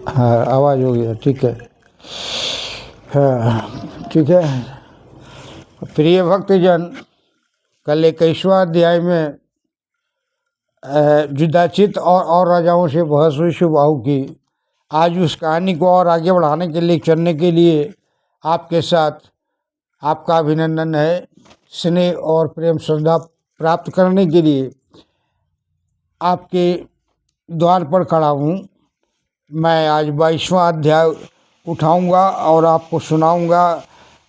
हाँ, आवाज़ हो गया, ठीक है। हाँ, ठीक है। प्रिय भक्तजन, कल 21वां अध्याय में युधाचित और राजाओं से बहस हुई शुभाऊ की। आज उस कहानी को और आगे बढ़ाने के लिए, चलने के लिए आपके साथ आपका अभिनंदन है। स्नेह और प्रेम श्रद्धा प्राप्त करने के लिए आपके द्वार पर खड़ा हूँ। मैं आज 22वां अध्याय उठाऊंगा और आपको सुनाऊंगा,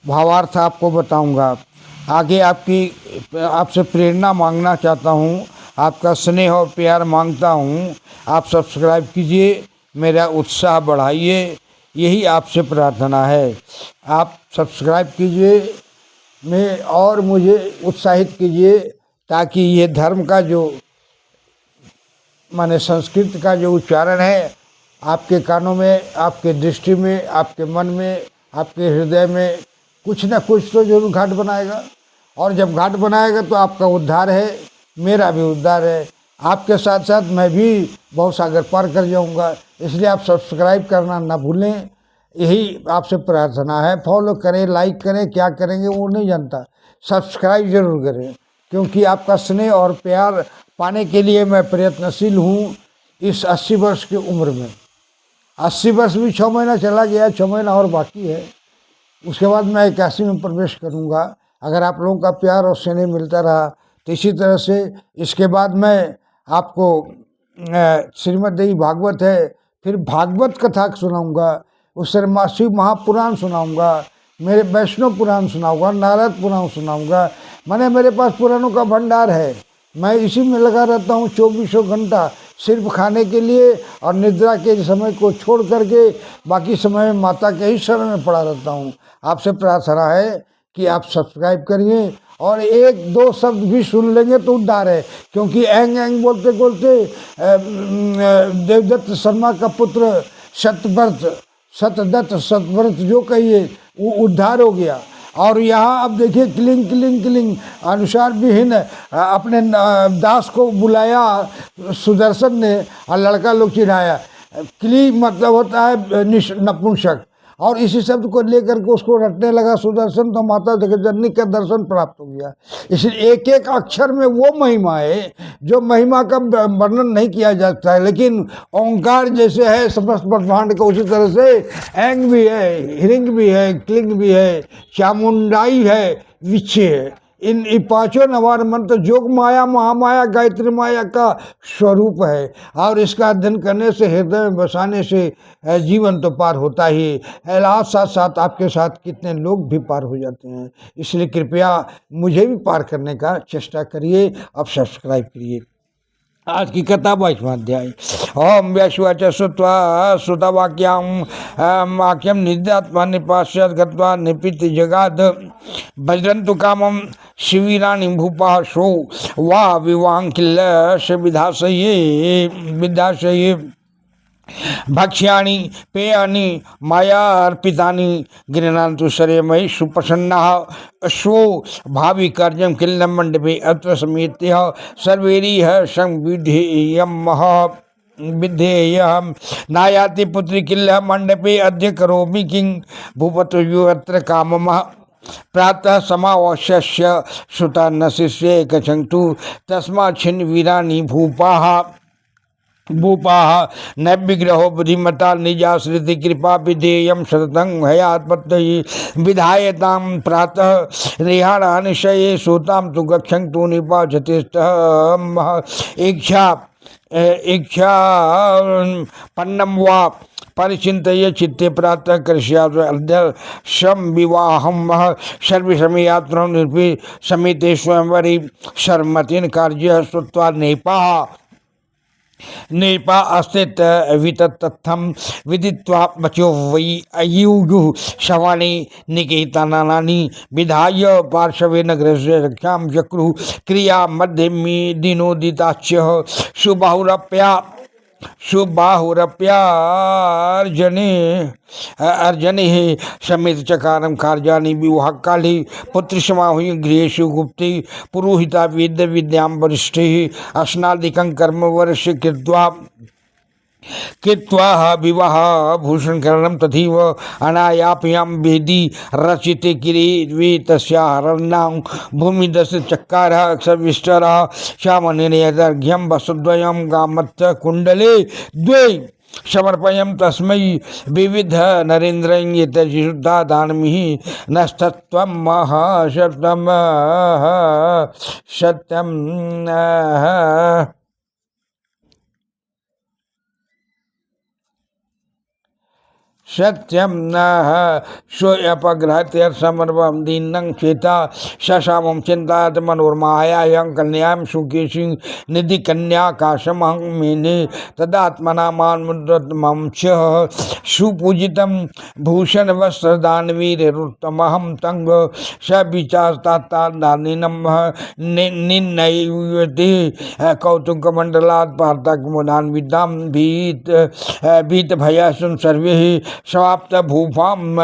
भावार्थ आपको बताऊंगा। आगे आपसे प्रेरणा मांगना चाहता हूँ, आपका स्नेह और प्यार मांगता हूँ। आप सब्सक्राइब कीजिए, मेरा उत्साह बढ़ाइए, यही आपसे प्रार्थना है। आप सब्सक्राइब कीजिए में और मुझे उत्साहित कीजिए, ताकि ये धर्म का जो माने संस्कृत का जो उच्चारण है आपके कानों में, आपके दृष्टि में, आपके मन में, आपके हृदय में कुछ ना कुछ तो जरूर घाट बनाएगा। और जब घाट बनाएगा तो आपका उद्धार है, मेरा भी उद्धार है। आपके साथ साथ मैं भी बहुत सागर पार कर जाऊंगा। इसलिए आप सब्सक्राइब करना ना भूलें, यही आपसे प्रार्थना है। फॉलो करें, लाइक करें, क्या करेंगे वो नहीं जानता, सब्सक्राइब जरूर करें, क्योंकि आपका स्नेह और प्यार पाने के लिए मैं प्रयत्नशील हूँ। इस 80 वर्ष की उम्र में 80 वर्ष भी 6 महीना चला गया, 6 महीना और बाकी है। उसके बाद मैं 81 में प्रवेश करूंगा। अगर आप लोगों का प्यार और स्नेह मिलता रहा तो इसी तरह से इसके बाद मैं आपको श्रीमद् देवी भागवत है, फिर भागवत कथा सुनाऊंगा, उससे शिव महापुराण सुनाऊंगा, मेरे वैष्णव पुराण सुनाऊंगा, नारद पुराण सुनाऊंगा। माने मेरे पास पुराणों का भंडार है। मैं इसी में लगा रहता हूँ 24 घंटा, सिर्फ खाने के लिए और निद्रा के समय को छोड़ करके बाकी समय में माता के ही शरण में पड़ा रहता हूँ। आपसे प्रार्थना है कि आप सब्सक्राइब करिए और एक दो शब्द भी सुन लेंगे तो उद्धार है। क्योंकि एंग एंग बोलते बोलते देवदत्त शर्मा का पुत्र सतदत्त सतव्रत जो कहिए वो उद्धार हो गया। और यहाँ अब देखिए क्लिंग क्लिंग क्लिंग अनुसार विहीन अपने दास को बुलाया सुदर्शन ने और लड़का लोग चिढ़ाया। क्ली मतलब होता है नपुंसक, और इसी शब्द को लेकर के उसको रटने लगा सुदर्शन, तो माता जगज्जननी का दर्शन प्राप्त हो गया। इसलिए एक एक अक्षर में वो महिमा है जो महिमा का वर्णन नहीं किया जाता है। लेकिन ओंकार जैसे है समस्त ब्रह्मांड का, उसी तरह से एंग भी है, हिरिंग भी है, क्लिंग भी है, चामुंडाई है, विच्छे है। इन पांचों नवार मंत्र जोग माया, महामाया, गायत्री माया का स्वरूप है। और इसका अध्ययन करने से, हृदय में बसाने से जीवन तो पार होता ही है, साथ साथ आपके साथ कितने लोग भी पार हो जाते हैं। इसलिए कृपया मुझे भी पार करने का चेष्टा करिए। अब सब्सक्राइब करिए। आज की कथा 22वां अध्याय। ओम व्यासुवाच श्रुत्वा श्रुतवाक्यं वाक्यं निद्यात्मा निपाश्यत् गत्वा निपीति जगाद भजन्तु कामं शिवीराणि भूपः शो वा विवाङ्किल्लस्य विधाशये भक्ष्याणि पेयानि मायार्पितानि गृह्णान्तु शरेमयि सुप्रसन्नः अश्वो भावी कार्यं किल्ल मंडपे अत्र समेत्य सर्वैरिह संविधेयमः विधेयम् नायाति पुत्री किल्ल मंडपे अद्य करोमि किं भूपतो अत्र काममः प्रातः समावश्य श्रुता न शिष्ये गच्छन्तु तस्मात् छिन्न वीराणि भूपाः न विग्रहो बुद्धिमता निजाश्रिति कृपा विधेयं सततं हयात्पत्तये विधायतां प्रातः रेहाणानिशये सूतां तु गच्छन्तु निपाचतिष्ठः इच्छा पन्नं वा परिचिंतये चित्ते प्रातः करिष्याद्य शम विवाहम सर्वसमयात्रों निर्भि समिते स्वयंवरी शर्मतिन कार्य श्रुत्वा नेपा अस्तित वितत्थम विदित्वा बचो वै अयुजुः शवानि निकेतनानि विधाय पार्श्वे नगरस्य रक्षां चक्रुः क्रिया मध्य दिनोदिताच्य अर्जने समेत चकारम कार्यानि विवाह काली पुत्र समाहुय गृहेषु गुप्ते पुरोहिता वेद विद्यां वरिष्ठे अस्नादिकं कर्म वर्ष कृत्वा कृत्वा विवाह भूषणकरणं तथैव अनायापयां वेदी रचिते किरीवे तस्यारण्यां भूमिदस्य चक्कारः सविष्टरः श्यामनिर्यदर्घ्यं वसुद्वयं गामत्थ कुण्डले द्वे समर्पयं तस्मै विविध नरेन्द्रं यतजिषुद्धा दानमिहि नस्तत्वं महाशतम सत्यम सत्यम न स्वयपग्रहत्य समर्पम दीनं चेता शशामं चिंतात मनोर्मायां कन्यां सुकेशी निधि कन्या काशमहं मेने तदात्मना मान्मुद्रतमं च सुपूजितं भूषण वस्त्र दानवीरुत्तमहं तंग स विचारतात्तादानिनं निन्नयते कौतुकमण्डलात् पार्थक्यमुदान्वितां भीत भयासुं सर्वे समाप्त भूपाम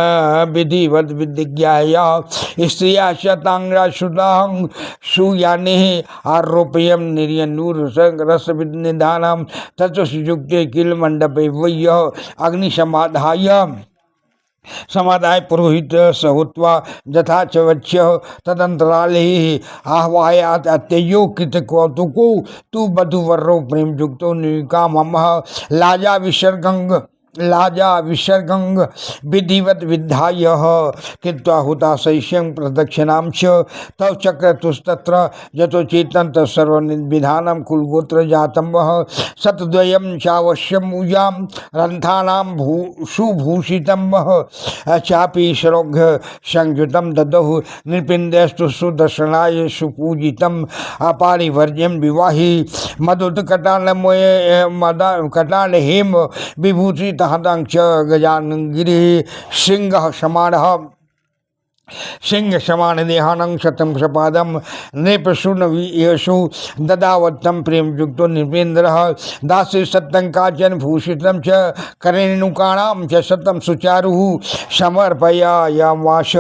विधिवत विद्याया स्त्रिया शतांग्रा सुदां सुयाने आरोपयम निर्यनूर रस निधानम तत्सुयुक्ते किल मंडपे वह्य अग्निसमाधाय समादाय पुरोहित सहुत्वा जथा च वच्य तदंतराले आह्वायात अत्ययो कृत कौतुको तु वधुवर्रो प्रेम युक्तो निकामम लाजा विसर्गंग विधिवत विधाय कृत्वा हुता शैष्यं प्रदक्षिणां च तव चक्रतुस्तत्र यतो चेतन तत्सर्वविधानं कुलगोत्र जातं वः शतद्वयं चावश्यं ऊजां रन्थानां सुभूषितं वः चापि श्रौघ्य संयुतं ददौ नृपिण्डस्तु सुदर्शनाय सुपूजितं अपारिवर्ज्यं विवाहि मदुत्कटाल हेम विभूषित हदंच गजानगिरि सिंह समान देहानं शतं सपादं नृपशून्यशु ददावत्तं प्रेम युक्तो नृपेन्द्रः दासे सत्तं काचन भूषितं च करेणुकाणां च शतं सुचारुः समर्पयामास